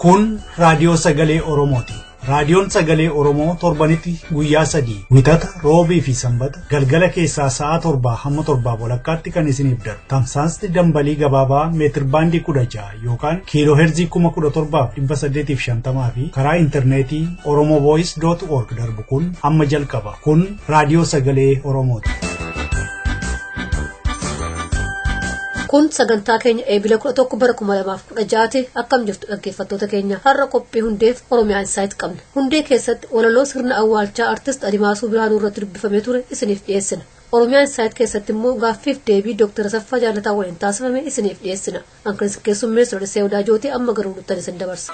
Kun raadiyoo sagalee Oromooti. Raadiyoon sagalee Oromoo torbanitti guyyaa 3 wixata roobii fi sanbata galgala keessaa sa'a 7 hamma 7 walakkaatti kan isiniif darbu. Tamsaasni dambalii gabaabaa meetir baandii 16 yookaan kiiloo heerzii 17,850 fi karaa intarneetii oromovoice.org darbu kun amma jalqaba. Kun raadiyoo sagalee Oromooti. Kun sagantaa keenya Ebala 11 bara 2016 akkam jirtu dhaggeeffattoota keenya har'a qophii hundeef Oromia Insight qabna. Hundee keessatti walaloo sirna awwaalchaa Artisti Admaasuu Birhaanuu irratti dubbifamee ture isniif dhiyeessina. Oromia Insight keessatti immoo gaaffiif deebii Dr Asaffaa Jaalataa waliin taasafame isniif dhiyeessina. Ankanis keessummeessituun Lalisee Wadaajooti amma garuu nutti isin dabarsa.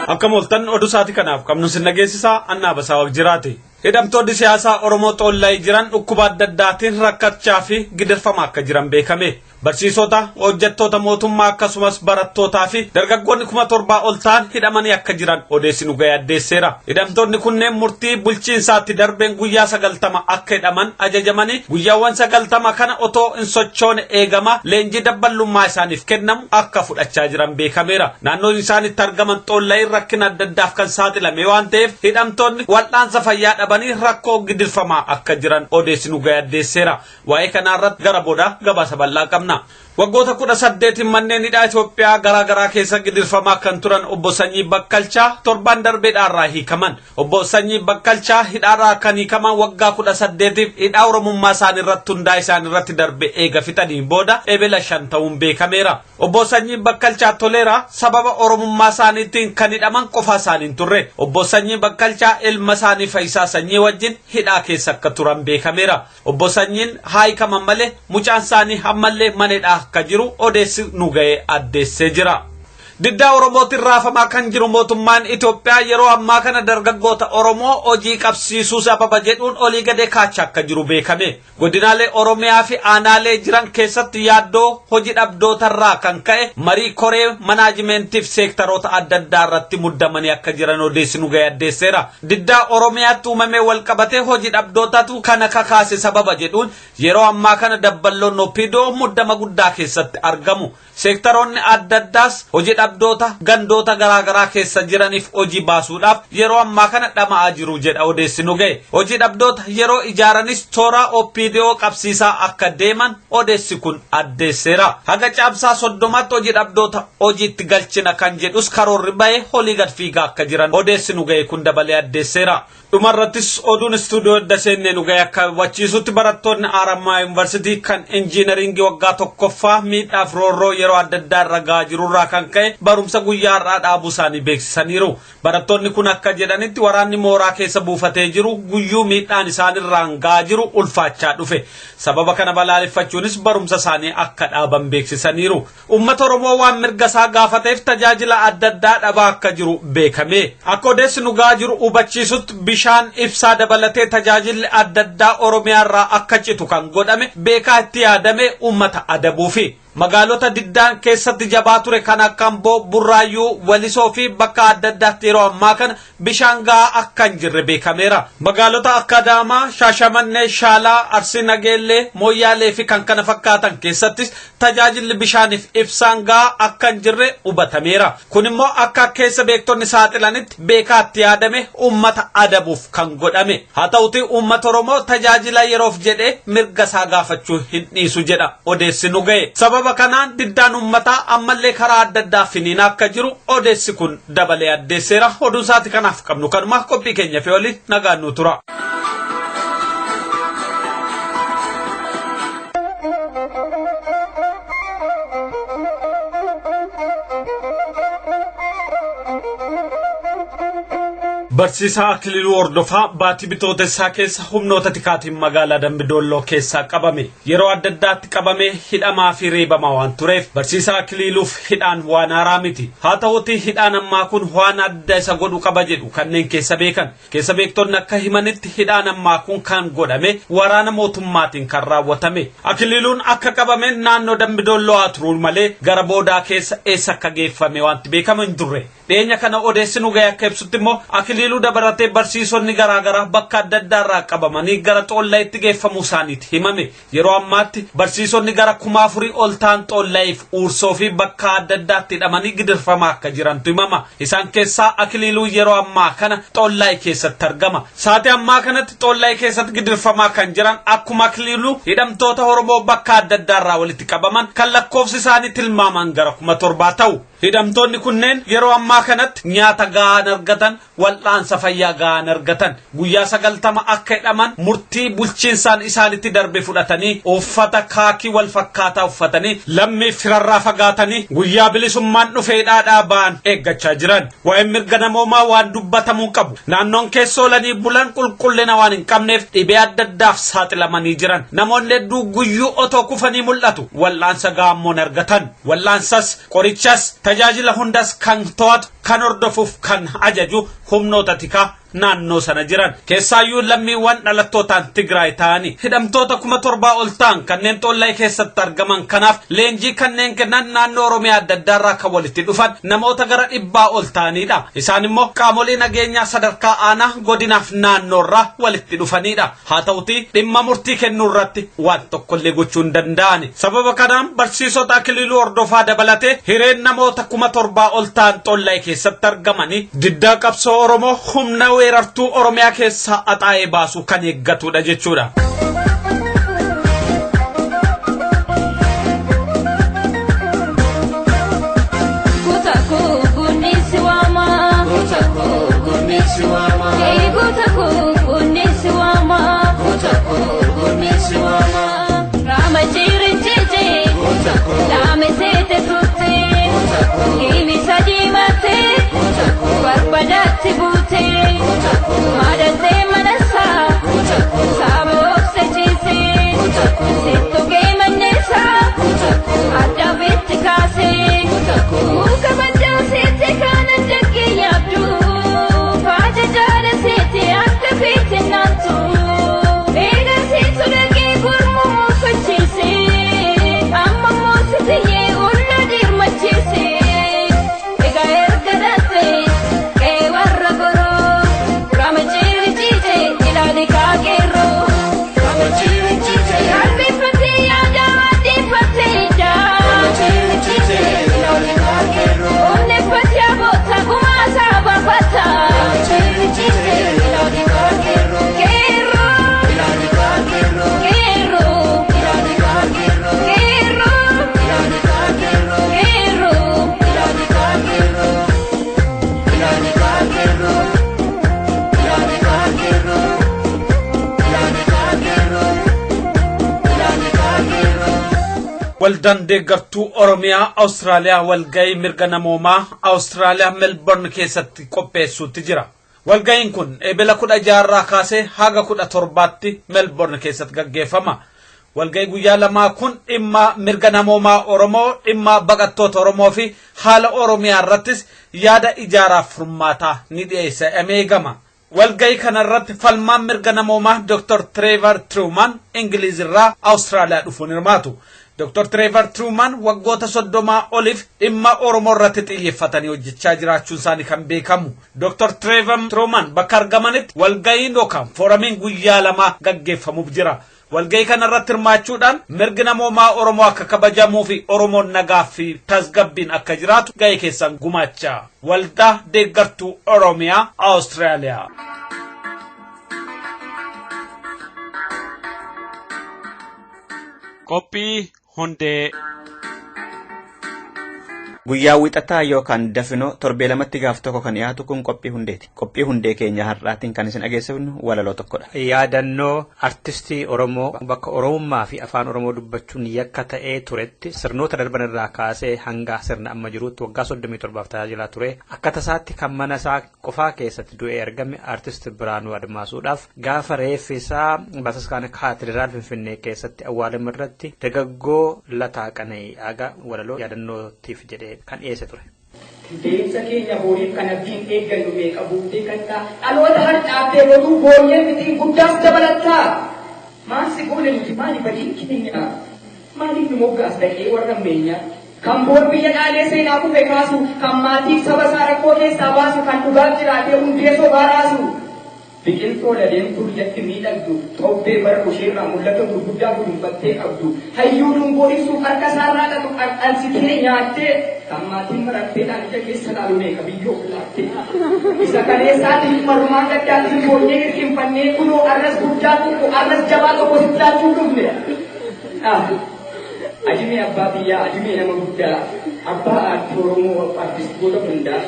Akka mooltan oduu saatii kanaaf qabnu sin dhageessisaa annaa basaa waq jiraate. Hidhamtoonni siyaasaa Oromoo xollaa jiran dhukkuba adda addaatiin rakkachaa fi gidirfamaa akka jiran beekame. Barsiisota, hojjettoota mootummaa akkasumas barattootaa fi dargaggoonni 7,000 ol ta'an hidhamanii akka jiran odeessinu ga'ee addeesseera. Hidhamtoonni kunneen murtii bulchiinsaatti darbeen guyyaa 90 akka hidhaman ajajamanii guyyaawwan 90 kana otoo hin sochoone eegama leenjii dabballummaa isaaniif kennamu akka fudhachaa jiran beekameera. Naannoon isaanitti argaman xollaa rakkina adda addaaf kan saaxilame waan ta'eef hidhamtoonni wal'aansa fayyaa dhabanii rakkoo gidirfamaa akka jiran odeessinu ga'ee addeesseera. Waa'ee kanarratti gara booda gabaasa bal'aa qabna. Waggoota 18 manneen hidhaa Itoophiyaa garaa keessa gidirfamaa kan turan obbo Sanyii Bakkalchaa torban darbeedhaarraa hiikaman. Obbo Sanyii Bakkalchaa hidhaarraa kan hiikaman waggaa 18f hidhaa Oromummaa isaanii irratti hundaa isaanii irratti darbe eega fixanii booda Ebala 5 ta'uun beekameera. Obbo Sanyii Bakkalchaa toleera sababa Oromummaa isaaniitiin kan hidhaman qofa isaaniin turre. Obbo Sanyii Bakkalchaa ilma isaanii Faayisaa Sanyii wajjin hidhaa keessa akka turan beekameera. Obbo Sanyiin hiikaman malee mucaan isaanii ammallee maneedhaa akka jiru odeessi nu ga'ee addeessee jira. Diddaa Oromootiin raafamaa kan jiru mootummaan Itoophiyaa yeroo ammaa kana dargaggoota Oromoo hojii qabsiisuu sababa jedhuun olii gadi kaachaa akka jiru beekame. Godinaalee Oromiyaa fi aanaalee jiran keessatti yaaddoo hojii dhabdootarraa kan ka'e marii koree manaajimeentiif seektaroota adda addaa irratti muddamanii akka jiran odeessi nu ga'ee addeesseera. Diddaa Oromiyaatti uumamee walqabatee hojii dhabdootatu kana kakaase sababa jedhuun yeroo ammaa kana dabballoon Opiidoo muddama guddaa keessatti argamu. Seektaroonni adda addaas hojii dhabdoota gandoota garaa keessa jiraniif hojii baasuudhaaf yeroo ammaa kana dhama'aa jiru jedha odeessi nu ga'e. Hojii dhabdoota yeroo ijaaranis toora Opiidoo qabsiisaa akka deeman odeessi kun addeesseera. Haga caamsaa 30tti hojii dhabdoota hojiitti galchina kan jedhus karoorri ba'ee olii gad fiigaa akka jiran odeessi nu ga'e kun dabalee addeesseera. Dhumarrattis oduun istuudiyoo adda seennee nu ga'e akka hubachiisutti barattoonni Oromiyaa Yuunivarsiitii kan injiinaringii waggaa 1ffaa miidhaaf roorroo yeroo adda addaa irra ga'aa jirurraa kan ka'e barumsa guyyaa har'aa dhaabuu isaanii beeksisaniiru. Barattoonni kun akka jedhanitti waraanni mooraa keessa buufatee jiru guyyuu miidhaan isaanirraan ga'aa jiru ulfaachaa dhufe. Sababa kana balaaleffachuunis barumsa isaanii akka dhaaban beeksisaniiru. Uummata Oromoo waan mirga isaa gaafateef tajaajila adda addaa dhabaa akka jiru beekame. Akka odeessi nu ga'aa jiru hubachiisutti bishaan ibsaa dabalatee tajaajilli adda addaa Oromiyaarraa akka citu kan godhame beekaa itti yaadame uummata adabuufi. Magaalota diddaan keessatti jabaa ture kan akka Amboo, Burraayyuu, Walisoo fi bakka adda addaatti yeroo ammaa kana bishaan ga'aa akka hin jirre beekameera. Magaalota akka Adaamaa, Shaashamannee, Shaalaa, Arsii Nageellee, Mooyyaalee fi kan kana fakkaatan keessattis tajaajilli bishaaniif ibsaan ga'aa akka hin jirre hubatameera. Kun immoo akka keessa beektonni saaxilanitti beekaatti yaadame uummata adabuuf kan godhame. Haa ta'uti uummata Oromoo tajaajila yeroof jedhee mirga isaa gaafachuu hin dhiisu jedha odeessi nu ga'e. Sababa kanaan diddaan uummataa ammallee karaa adda addaa finiinaa akka jiru odeessi kun dabalee addeesseera. Oduu isaati kanaaf qabnu kanuma qophii keenya fi waliin nagaan nu tura. Barsiisaa Akililuu Hordofaa baatii bitootessaa keessa humnoota tikaatiin magaalaa Dambidolloo keessaa qabame. Yeroo adda addaatti qabamee hidhamaa fi reebamaa waan tureef barsiisaa Akililuuf hidhaan waan haaraa miti. Haa ta'uti hidhaan ammaa kun waan adda isa godhu qaba jedhu kanneen keessa beekan. Keessa beektonni akka himanitti hidhaan ammaa kun kan godhame waraana mootummaatiin kan raawwatame. Akililuun akka qabame naannoo Dambidolloo haa turuun malee gara boodaa keessa eessa akka geeffame wanti beekamu hin turre. dhiyeenya kana odeessinu ga'e akka ibsutti immoo akiliiluu dabalatee barsiisonni garaagaraa bakka adda addaarraa qabamanii gara xoollaayitti geeffamuu isaaniiti himame. Yeroo ammaatti barsiisonni gara 4,000 ol ta'an xoollaayiif uursoo fi bakka adda addaatti hidhamanii gidirfamaa akka jirantu himama. Isaan keessaa akiliiluu yeroo ammaa kana xoollaayii keessatti argama. Saatii ammaa kanatti xoollaayii keessatti gidirfamaa kan jiran akkuma akiliiluu hidhamtoota Oromoo bakka adda addaarraa walitti qabaman kan lakkoofsi isaanii tilmaaman gara 7,000 ta'u. Hidhamtoonni kunneen yeroo ammaa kanatti nyaata gahaan argatan, wal'aansa fayyaa gahaan argatan, guyyaa 90 akka hidhaman murtii bulchiinsaan isaanitti darbe fudhatanii uffata kaakii wal fakkaataa uffatanii lammii firarraa fagaatanii guyyaa bilisummaan dhufee hidhaadhaa ba'an eeggachaa jiran. Waa'ee mirga namoomaa waan dubbatamuu qabu. Naannoon keessa oolanii bulan qulqullina waan hin qabneef dhibee adda addaaf saaxilamanii jiran. Namoonni hedduu guyyuu otoo kufanii mul'atu. Wal'aansa gahammoon argatan. Wal'aansas qorichas tajaajila hundas kan to'atu kan hordofuuf kan ajaju humnoota tikaa naannoo sana jiran. Keessaayyuu lammiiwwan dhalattootaan Tigraay ta'anii hidhamtoota 7,000 ol ta'an kanneen xoollaayii keessatti argaman kanaaf leenjii kanneen kennan naannoo Oromiyaa adda addaarraa kan walitti dhufan namoota gara 100 ol ta'anidha. Isaan immoo qaamolee nageenyaa sadarkaa aanaa godinaaf naannoorraa walitti dhufanidha. Haa ta'utii dhimma murtii kennuu irratti waan tokkollee gochuu hin danda'ani. Sababa kanaan barsiisota akiliiluu hordofaa dabalatee hireen namoota 7,000 ol ta'an xoollaayii keessatti argamanii diddaa qabsoo Oromoo humna weerartuu Oromiyaa keessaa axaa'ee baasuu kan eeggatudha jechuudha. Waldaan deeggartuu Oromiyaa Awustiraaliyaa walga'ii mirga namoomaa Awustiraaliyaa Melbourne keessatti qopheessuutti jira. Walga'iin kun Ebala 16 kaasee haga 17tti Melbourne keessatti gaggeeffama. Walga'ii guyyaa lamaa kun dhimma mirga namoomaa Oromoo, dhimma baqattoota Oromoo fi haala Oromiyaa irrattis yaada ijaaraaf furmaataa ni dhiyeessa eegama. Walga'ii kanarratti falmaan mirga namoomaa Dr Trevor Truman Ingilizirraa Awustiraaliyaa dhufuun hirmaatu. Dr Trevor Truman waggoota 30 oliif dhimma Oromoo irratti xiyyeeffatanii hojjechaa jiraachuun isaanii kan beekamu. Dr Trevor Truman bakka argamanitti walga'iin yookaan fooramiin guyyaa lama gaggeeffamuuf jira. Walga'ii kanarratti hirmaachuudhaan mirgi namoomaa Oromoo akka kabajamuu fi Oromoon nagaa fi tasgabbiin akka jiraatu ga'ee keessan gumaachaa. Waldaa deeggartuu Oromiyaa Awustiraaliyaa. Qophii Hundee. Guyyaa wixataa yookaan dafinoo torbee lamatti gaaf tokko kan dhiyaatu kun qophii hundeeti. Qophii hundee keenya har'aatiin kan isin dhageessifnu walaloo tokkodha. Yaadannoo artistii Oromoo bakka Oromummaa fi afaan Oromoo dubbachuun yakka ta'ee turetti sirnoota darban irraa kaasee hanga sirna amma jiruutti waggaa 37 tajaajilaa ture. Akka tasaatti kan mana isaa qofaa keessatti du'ee argame Artisti Birhaanuu Admaasuudhaaf gaafa reeffi isaa Bataskaana Kaatediraal Finfinnee keessatti awwaalame irratti dargaggoo Lataa Qana'ii aga walaloo yaadannootiif jedhee kan dhiyeesse ture. Deemsa keenya horiif kan abdiin eeggannu meeqa buutee kattaa dhaloota har'aabbee godhuu booyyee miti guddaas dabalataa maal si goone nuti maali badiin keenya maaliif nu moggaas dhaqee warra meenya kan boon biyya dhaalee seenaa kufe kaasu, kan maatiif saba isaa rakkoo keessaa baasu, kan dhugaaf jiraatee hundee sobaa raasu. Biqiltuu ladeentuu biyyatti miidhagdu, xobbee bara isheerraa mul'ata gurguddaa gudunfattee qabdu. Hayyuu dungoo ibsuuf harka isaarraa dhatu qal'ansitee nyaattee, kan maatiin maratteedhaan ija keessa laalu meeqa biyyoo filaattee. Isa kaleessaatiin marumaan gaddaatiin boonyee hirkinfannee kunoo arras guddaa tokko arras jabaa tokko sittaachuu dhufne. Ajimee abbaa biyyaa, ajimee nama guddaa, abbaa aartii Oromoo, artistoota hundaa.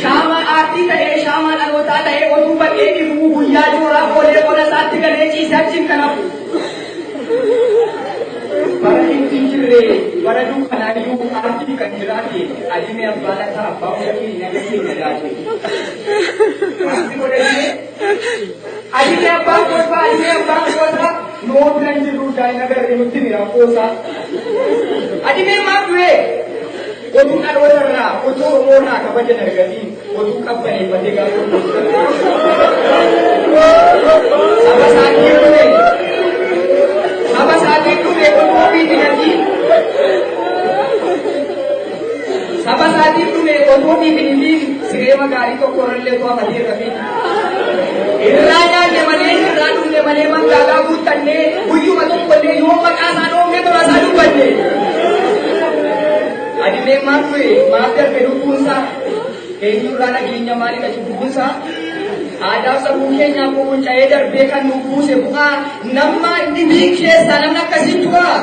Shaamaa aartii ta'ee, shaamaa dhalootaa ta'ee, otuu bakkee dhibuu guyyaa jooraa oolee qola isaatti galee ciisee achiin kan hafu. Bara hin jirre, bara dukkanaayuu aartii kan jiraate, ajimee abbaa lataa abbaa ofii nama keenya laate. Ajimee abbaan gosa, ajimee abbaan gosa. Nooti nan jiru daa'ima garee nutti mira qoosa. Ajimeen maal ture? Otuu dhalootarraa, otuu Oromoorraa kabajan argatiin, otuu qabbaneeffatee gaafa saba isaatiin dhume, saba isaatiin dhume otuu ofii dinagdii. Saba isaatiin dhume otuu ofii dinagdii sireema gaarii tokko irrallee to'afatee rafee. Irraa nyaanne malee, irraa dhumne malee mangaagaa guuttannee guyyuma tokkollee yoo maqaa isaa dhoofne tola isaa dubbanne. Ajimeen maal ture? Maaf darbe lubbuunsaa? Eenyurraa nageenya maalidha cubbuunsaa? Aadaa sabuu keenyaaf kunca'ee darbee kan nu buuse bu'aa nama dhibii keessaa namni akkasii tu'aa.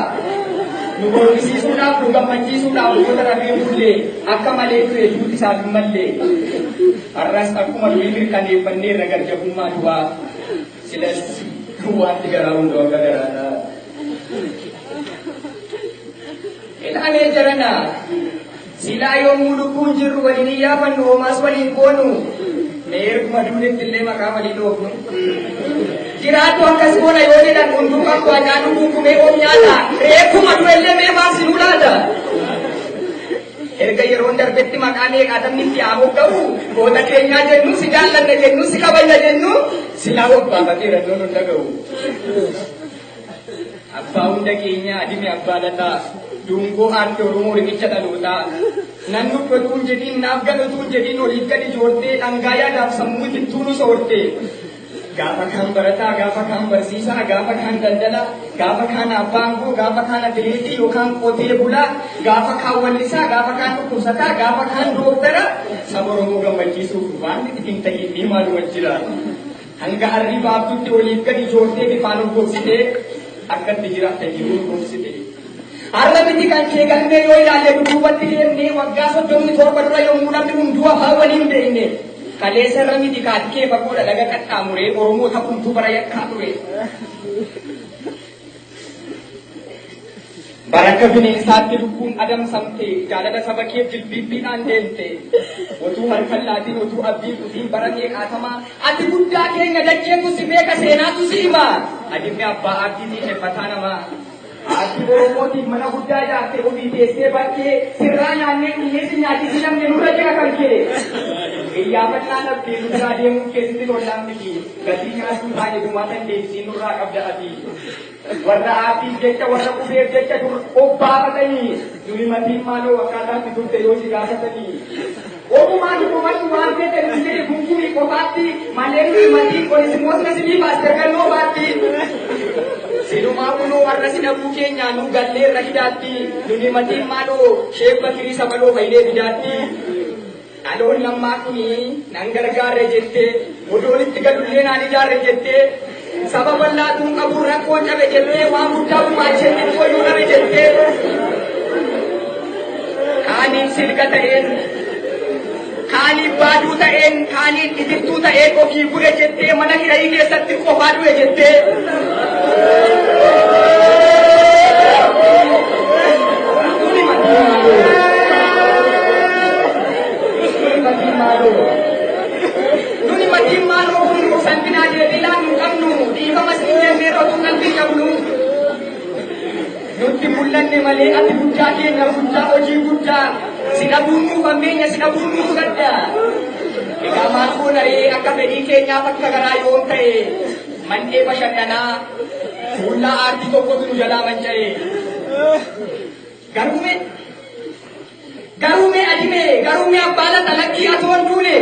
Nu boonisiisuudhaaf, nu gammachiisuudhaaf goota rafee bullee akka malee ture duuti isaaf hin mallee. Har'as akkuma durii mirkaneeffannee irra garjabummaa du'aa silas waanti garaa hunda akka garaadha. Ilaalee jarana silaa yommuu lubbuun jirru waliin iyyaafannu hoomaas waliin boonu meeruma duunetti illee maqaa walii dhoofnu. Jiraatu akkas boona yoo jedhan hunduu akka waajaa dhuguu kumee oom nyaata reekuma du'ellee mee maarsinuu laata. Erga yeroon darbetti maqaa meeqaatamni itti haamuu qabu goota keenyaa jennu si jaallanna jennu si kabajna jennu silaa wabbaafateera doon hunda ga'u. Abbaa hunda keenyaa adime abbaa lataa dungoo aartii Oromoo riqicha dhalootaa nan dubbatuun jedhiin naaf galatuun jedhiin oliif gadi joortee dhangaa yaadaaf sammuu ittiin nu soortee. Gaafa kaan barataa, gaafa kaan barsiisaa, gaafa kaan daldalaa, gaafa kaan abbaangoo, gaafa kaan atileetii yookaan qotee bulaa, gaafa kaan wallisaa, gaafa kaan dhukkubsataa, gaafa kaan dooktara saba Oromoo gammachiisuuf waan ittiin ta'in ni maaluma jira. Hanga harri baabdutti oliif gadi joortee bifaan urgoofsitee akkatti jiraatanii urgoofsitee. Har'a miti kan kee galmee yoo ilaalle duubatti deemnee waggaa 37 dura yommuu namni hunduu afaan waliin beekne. Kaleessa irra miti kaati kee fagoodha laga qaxxaamuree Oromoo taphumtuu bara yakkaa ture. Baraka bineensaatti lubbuun adamsamte jaalala saba kee jilbibbiidhaan deemte. Otuu harka laatiin otuu abdiin dhufiin bara meeqaatamaa ati guddaa keenya dacheetu si beeka seenaatu si hima. Adimmi abbaa abdiitiin effataa namaa. Ati Oromootiin mana guddaa ijaartee ofii teessee bakkee sirraa nyaannee qilleensi nyaachisii namni nurra jira kan kee. Iyyaafannaa dhabdee nurraa deemuun keessatti lollaan miti. Gatii nyaachuu taane dumaatan deebisii nurraa qabda ati. Warra aartiif jecha warra qubeef jecha obbaafatanii nuni matiin maaloo akkaataatti turte yoo si gaafatanii. Ogumaan dhufumanni waan ta'e illee gungurii qofaatti malee nuni matiin qolisimoota sinii baas dargannoo baatti. Silumaa kunoo warra sinabuu keenyaa nu gallee irra hidaatti nuni matiin maaloo sheebba firii sabaloo fayyadee bidaatti. Dhaloon lammaa kuni nan gargaarre jettee odoolitti gadullee naan ijaarre jettee saba bal'aatuun qabuun rakkoo cabe jettee waan guddaa gumaachee qoyyuu dhabe jettee kaaniin silga ta'een kaaniin baaduu ta'een kaaniin itittuu ta'een ofii bu'e jettee mana hidhanii keessatti qofaa du'e jettee. Nuni matiin maaloo kun sanginaa deebiilaan nu qabnu dhiifama siinjennee rotuun qalbii qabnu. Nutti mul'anne malee ati guddaa keenya guddaa hojii guddaa si dhabuun nuuf ammeenya si dhabuun nuuf gaddaa. Egaa maal goonaree akka fedhii keenyaaf akka garaa yoon ta'e mandhee bashannanaa fuullaa aartii tokkotu nu jalaa manca'e. Garuume abbala talaqii atoon duune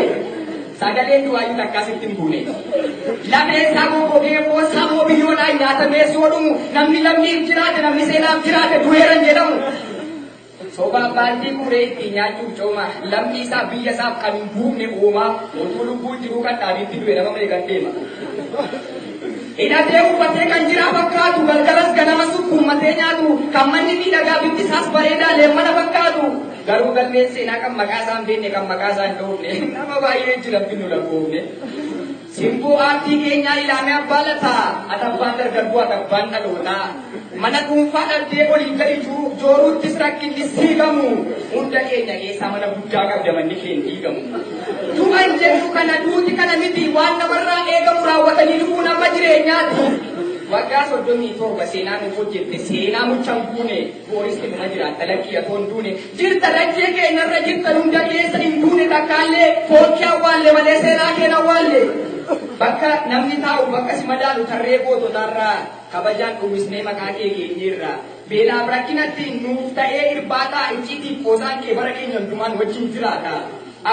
sagaleen du'aayu takkasitti hin buune lafeen saaboo gogee boosaa moo biyyoodhaan nyaatamee soodhumu namni lammiin jiraate namni seenaaf jiraate du'eeran jedhamu soba baandii kuree itti nyaachuuf cooma lammii isaa biyya isaaf kan hin buufne uumaa utuu lubbuu jiruu kan dhaabiitti du'e nama meeqan deema hidhatee uffatee kan jiraa fakkaatu galgalas ganama sukkuummatee nyaatu kan manni miidhagaa biftisaas bareedaa leemmana fakkaatu garuu galmeen seenaa kan maqaa isaa hin beekne kan maqaa isaa hin dhoofne nama baay'ee jira finnu lakkoofne simboo aartii keenyaa ilaamee abbaa lataa atabbaan dargaggoo atabbaan dhalootaa mana dhuunfaa dhabdee oliin gadi jooruuttis rakkinni siigamu hunda keenya keessaa mana guddaa qabda manni keenya diigamu du'an jedhu kana duuti kana miti waan namarraa eegamu raawwatanii dhufuun amma jireenyaati waggaa 37 seenaa nuuf hojjette seenaa muchaan buune booristi numa jiraan talaqqii atoon duune jirta dachee keenyarra jirtan hunda keessa hin duune takkaallee fookii awwaalle malee seenaa keenya awwaalle bakka namni taa'u bakka si madaalu tarree goototaarraa kabajaan uwwisnee maqaa kee keenyirraa beelaaf rakkinatti nuuf ta'ee irbaataa icciitiif qoosaan kee bara keenya hundumaan wajjin jiraata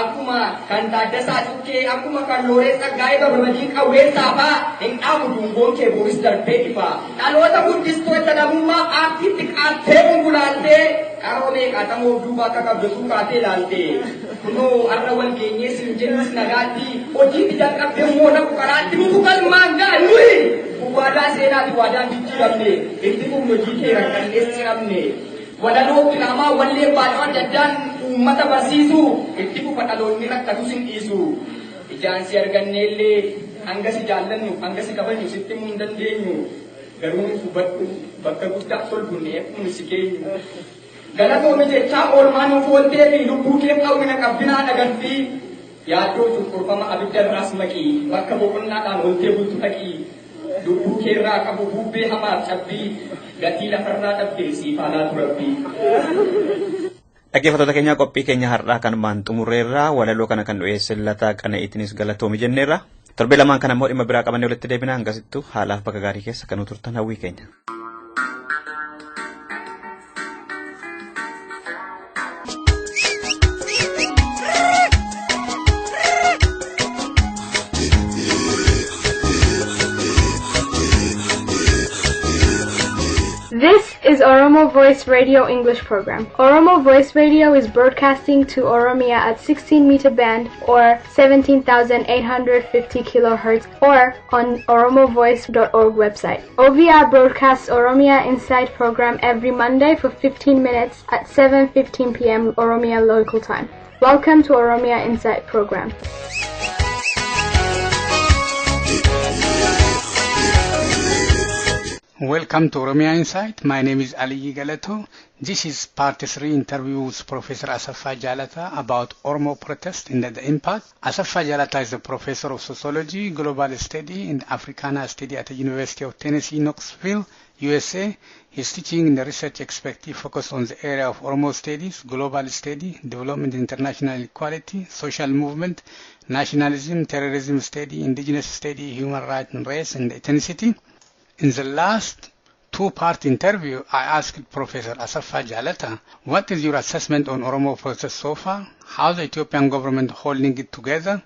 akkuma kan Taaddasaa Cukkee akkuma kan Loorees Tsaggaayee Gabramadiin Qawweessaafaa hin dhaabu dungoon kee booris darbee ifa dhaloota guddistoota namummaa aartiitti qaattee ungulaaltee qaroomee qaatamoo duuba akka qabdasuu kaatee ilaaltee kunoo har'a wal geenyee siin jennis nagaatti hojii ijaan qabdee moola qaraatti nutu galmaan gaannuyi waadaa seenaati waadaan jijjiiramne itti kun hojii kee rakkannee ciramne walaloo filaamaa wallee baadhaan daddaan uummata barsiisu itti kufa dhaloonni rakkatu sin dhiisu ijaan si arganneellee hanga si jaallannu hanga si kabajnu sitti himuu hin dandeenyu garuu hubadhu bakka guddaa tolbunneef kun si keenyu galatoome jechaa oolmaa nuuf ooltee fi lubbuu kee qawwina qabdinaa dhagartii yaaddoo cunqurfama abiddarraas maqii bakka boqonnaadhaan oltee bultu dhaqii lubbuu keerraa qabu bubbee hamaaf cabbii gatii lafarraa dhabdee siifaalaa turabbii. Dhaggeeffattoota keenya qophii keenya har'aa kanumaan xumurreerra walaloo kana kan dhiyeesse Lataa Qana'iitiinis galatoomi jenneerra torbee lamaan kana immoo dhimma biraa qabannee walitti deebina hangasittuu haalaaf bakka gaarii keessa kan turtan hawwii keenya. This is Oromo Voice Radio English program. Oromo Voice Radio is broadcasting to Oromia at 16-meter band or 17,850 kilohertz or on oromovoice.org website. OVR broadcasts Oromia Insight program every Monday for 15 minutes at 7:15 p.m. Oromia local time. Welcome to Oromia Insight program. Welcome to Oromia Insight. My name is Ali Galato. This is part 3 interview with Professor Asaffaa Jaalataa about Oromo protest and the impact. Asaffaa Jaalataa is a professor of sociology, global study and Africana study at the University of Tennessee, Knoxville, USA. His teaching in the research expertise focused on the area of Oromo studies, global study, development, international equality, social movement, nationalism, terrorism study, indigenous study, human rights and race and ethnicity. In the last two-part interview, I asked Professor Asaffaa Jaalataa, what is your assessment on Oromo protest so far? How the Ethiopian government holding it together?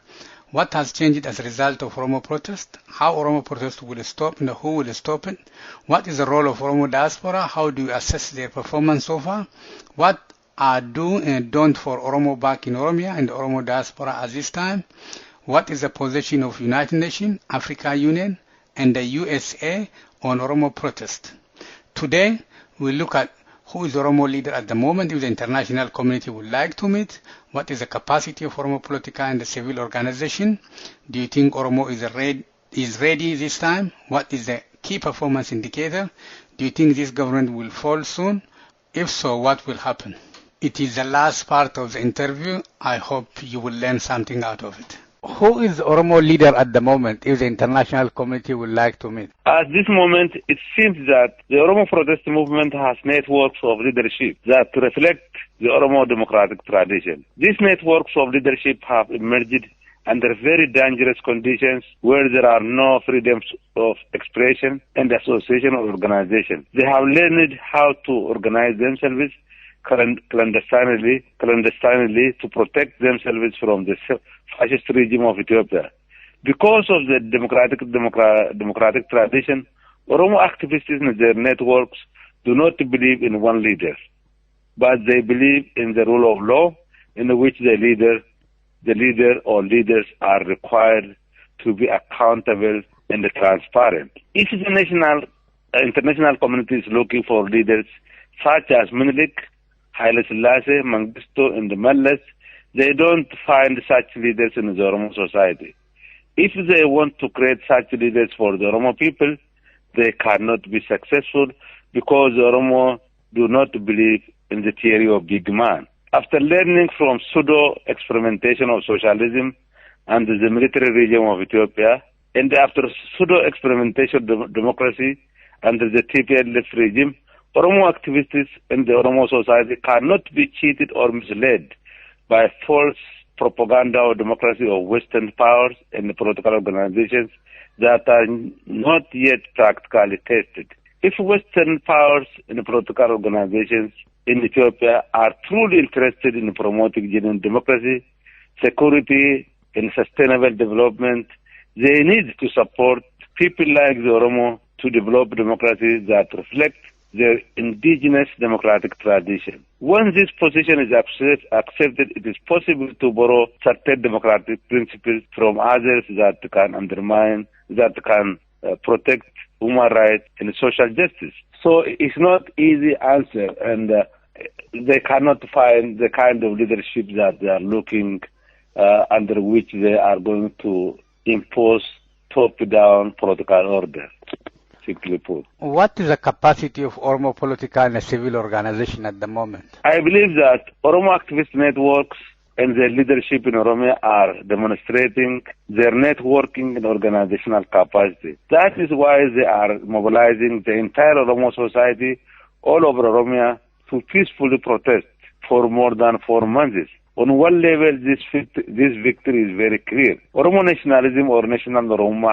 What has changed as a result of Oromo protest? How Oromo protest will stop and who will stop it? What is the role of Oromo diaspora? How do you assess their performance so far? What are do and don't for Oromo back in Oromia and the Oromo diaspora at this time? What is the position of United Nations, Africa Union, and the USA on Oromo protest? Today, we look at who is the Oromo leader at the moment if the international community would like to meet, what is the capacity of Oromo political and the civil organization, do you think Oromo is ready this time, what is the key performance indicator, do you think this government will fall soon, if so, what will happen? It is the last part of the interview. I hope you will learn something out of it. Who is the Oromo leader at the moment if the international community would like to meet? At this moment, it seems that the Oromo protest movement has networks of leadership that reflect the Oromo democratic tradition. These networks of leadership have emerged under very dangerous conditions where there are no freedoms of expression and association or organization. They have learned how to organize themselves, clandestinely to protect themselves from the fascist regime of Ethiopia. Because of the democratic tradition, Oromo activists in their networks do not believe in one leader, but they believe in the rule of law, in which the leader or leaders are required to be accountable and transparent. If the international community is looking for leaders such as Menelik, Haile Selassie, Mengistu, and Mallas, they don't find such leaders in the Oromo society. If they want to create such leaders for the Oromo people, they cannot be successful because the Oromo do not believe in the theory of big man. After learning from pseudo-experimentation of socialism and the military regime of Ethiopia, and after pseudo-experimentation of democracy under the TPLF regime, Oromo activists in the Oromo society cannot be cheated or misled by false propaganda of democracy of Western powers and political organizations that are not yet practically tested. If Western powers and political organizations in Ethiopia are truly interested in promoting genuine democracy, security, and sustainable development, they need to support people like the Oromo to develop democracy that reflects their indigenous democratic tradition. Once this position is accepted, it is possible to borrow certain democratic principles from others that can protect human rights and social justice. So it's not easy answer, and they cannot find the kind of leadership that they are looking under which they are going to impose top-down political order. Simply put. What is the capacity of Oromo political and civil organization at the moment? I believe that Oromo activist networks and their leadership in Oromia are demonstrating their networking and organizational capacity. That is why they are mobilizing the entire Oromo society all over Oromia to peacefully protest for more than 4 months. On one level, this victory is very clear. Oromo nationalism or national Oromo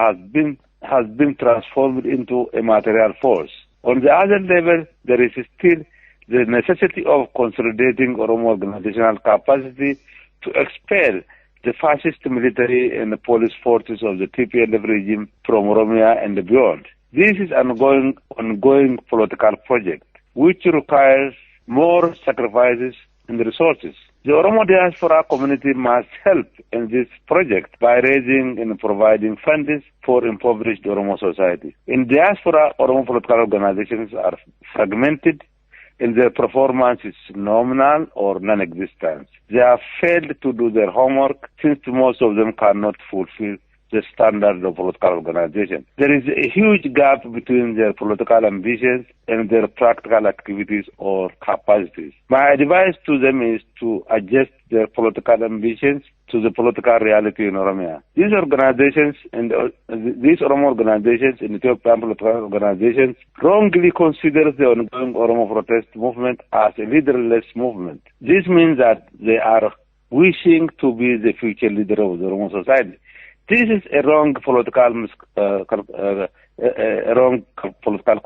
has been transformed into a material force. On the other level, there is still the necessity of consolidating Oromo organizational capacity to expel the fascist military and the police forces of the TPLF regime from Oromia and beyond. This is an ongoing political project which requires more sacrifices and resources. The Oromo diaspora community must help in this project by raising and providing funds for impoverished Oromo society. In diaspora, Oromo political organizations are fragmented and their performance is nominal or non-existent. They have failed to do their homework since most of them cannot fulfill the standard of political organization. There is a huge gap between their political ambitions and their practical activities or capacities. My advice to them is to adjust their political ambitions to the political reality in Oromia. These organizations and these Oromo organizations and Ethiopian political organizations wrongly consider the ongoing Oromo protest movement as a leaderless movement. This means that they are wishing to be the future leader of the Oromo society. This is a wrong political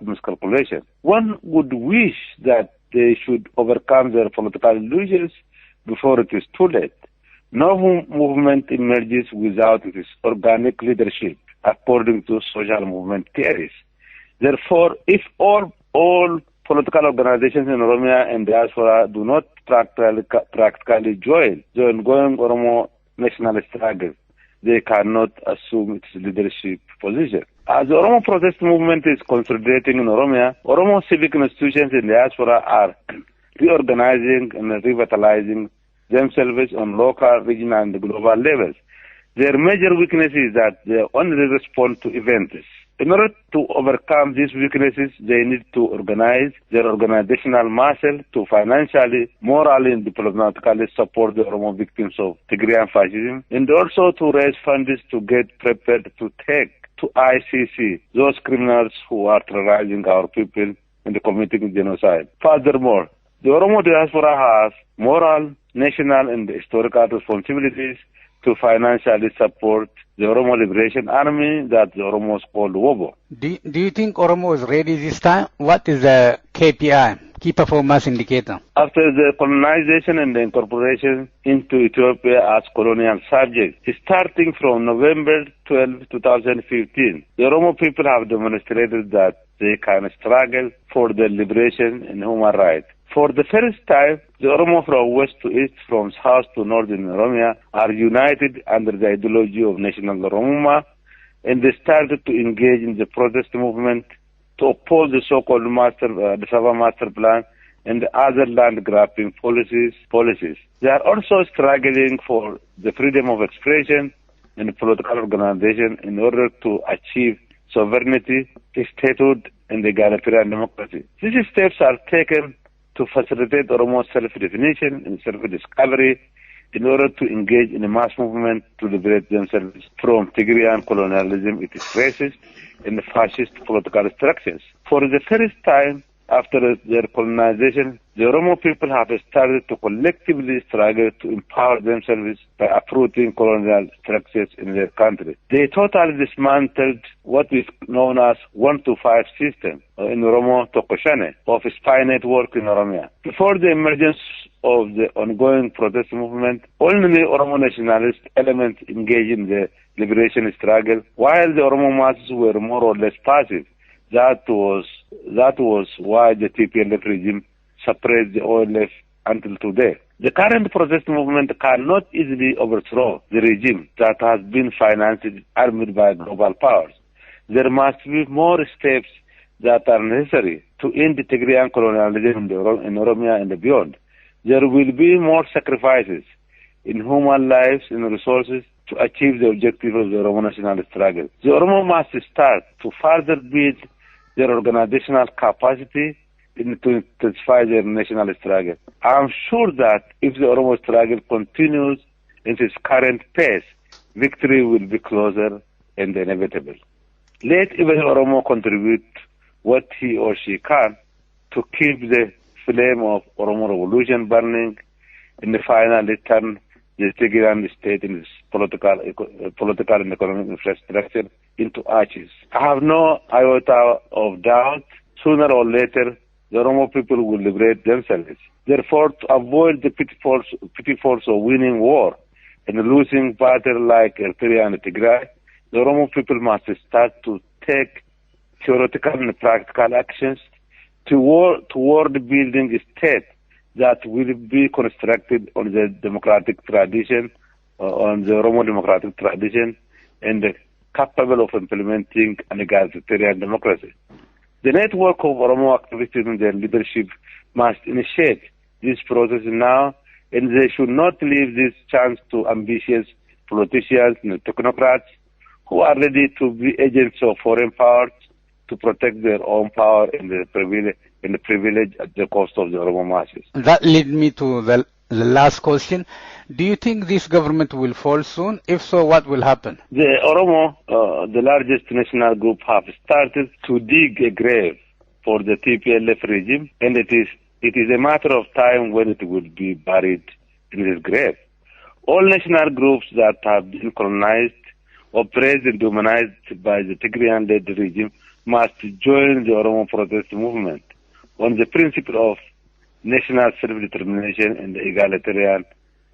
miscalculation. One would wish that they should overcome their political illusions before it is too late. No movement emerges without its organic leadership, according to social movement theories. Therefore, if all political organizations in Oromia and diaspora do not practically join the ongoing Oromo national struggle, they cannot assume its leadership position. As the Oromo protest movement is consolidating in Oromia, Oromo civic institutions in diaspora are reorganizing and revitalizing themselves on local, regional, and global levels. Their major weakness is that they only respond to events. In order to overcome these weaknesses, they need to organize their organizational muscle to financially, morally, and diplomatically support the Oromo victims of Tigrayan fascism, and also to raise funds to get prepared to take to ICC those criminals who are terrorizing our people and committing genocide. Furthermore, the Oromo diaspora has moral, national, and historical responsibilities to financially support the Oromo Liberation Army that the Oromos called WOBO. Do you think Oromo is ready this time? What is the KPI, key performance indicator? After the colonization and the incorporation into Ethiopia as colonial subject, starting from November 12, 2015, the Oromo people have demonstrated that they can struggle for their liberation and human rights. For the first time, the Oromo from west to east, from south to north in Oromia are united under the ideology of national Oromoma, and they started to engage in the protest movement to oppose the so-called master plan and the other land-grabbing policies. They are also struggling for the freedom of expression and political organization in order to achieve sovereignty, statehood, and egalitarian democracy. These steps are taken to facilitate Oromo's self-definition and self-discovery in order to engage in a mass movement to liberate themselves from Tigrayan colonialism, its racist and fascist political structures. For the first time after their colonization, the Oromo people have started to collectively struggle to empower themselves by uprooting colonial structures in their country. They totally dismantled what is known as 1-to-5 system in Oromo Tokoshane of spy network in Oromia. Before the emergence of the ongoing protest movement, only Oromo nationalist elements engaged in the liberation struggle, while the Oromo masses were more or less passive. That was why the TPLF regime suppressed the OLF until today. The current protest movement cannot easily overthrow the regime that has been financed and armed by global powers. There must be more steps that are necessary to end the Tigrayan colonialism in Oromia and beyond. There will be more sacrifices in human lives and resources to achieve the objective of the Oromo national struggle. The Oromo must start to further build their organizational capacity to intensify their national struggle. I am sure that if the Oromo struggle continues in its current pace, victory will be closer and inevitable. Let every Oromo contribute what he or she can to keep the flame of Oromo revolution burning and finally turn the Tigrayan state in its political and economic infrastructure into ashes. I have no iota of doubt, sooner or later, the Oromo people will liberate themselves. Therefore, to avoid the pitfalls of winning war and losing battle like Eritrea and Tigray, the Oromo people must start to take theoretical and practical actions toward building a state that will be constructed on the democratic tradition, on the Oromo democratic tradition, and capable of implementing an egalitarian democracy. The network of Oromo activists and their leadership must initiate this process now, and they should not leave this chance to ambitious politicians and technocrats who are ready to be agents of foreign powers to protect their own power and the privilege at the cost of the Oromo masses. That leads me to the last question. Do you think this government will fall soon? If so, what will happen? The Oromo, the largest national group, have started to dig a grave for the TPLF regime, and it is a matter of time when it will be buried in this grave. All national groups that have been colonized, oppressed and demonized by the Tigrayan-led regime must join the Oromo protest movement on the principle of national self-determination and egalitarian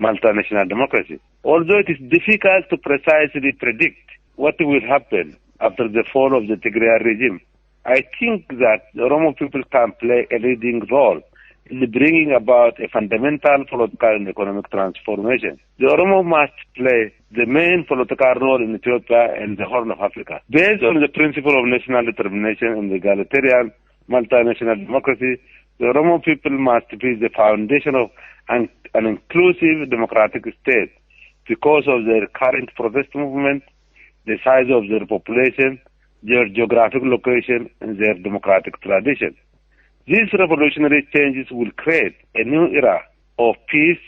multinational democracy. Although it is difficult to precisely predict what will happen after the fall of the Tigrayan regime, I think that the Oromo people can play a leading role in bringing about a fundamental political and economic transformation. The Oromo must play the main political role in Ethiopia and the Horn of Africa. Based on the principle of national determination and egalitarian multinational democracy, the Oromo people must be the foundation of an inclusive democratic state because of their current protest movement, the size of their population, their geographic location, and their democratic tradition. These revolutionary changes will create a new era of peace,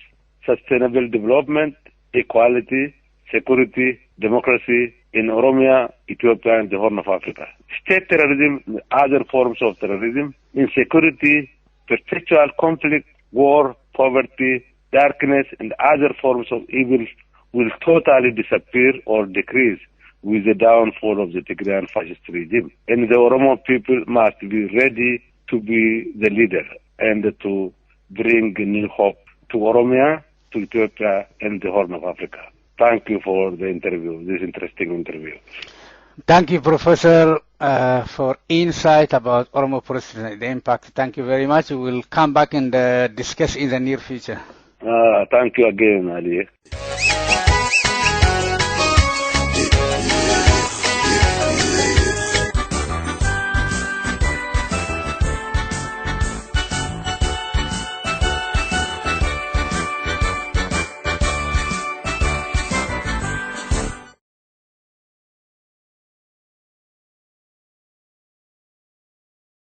sustainable development, equality, security, democracy in Oromia, Ethiopia, and the Horn of Africa. State terrorism and other forms of terrorism, insecurity, perpetual conflict, war, poverty, darkness, and other forms of evil will totally disappear or decrease with the downfall of the Tigrayan fascist regime. And the Oromo people must be ready to be the leader and to bring new hope to Oromia, to Ethiopia, and the Horn of Africa. Thank you for the interview, this interesting interview. Thank you, Professor, for insight about Oromo protest and the impact. Thank you very much. We will come back and discuss in the near future. Thank you again, Ali.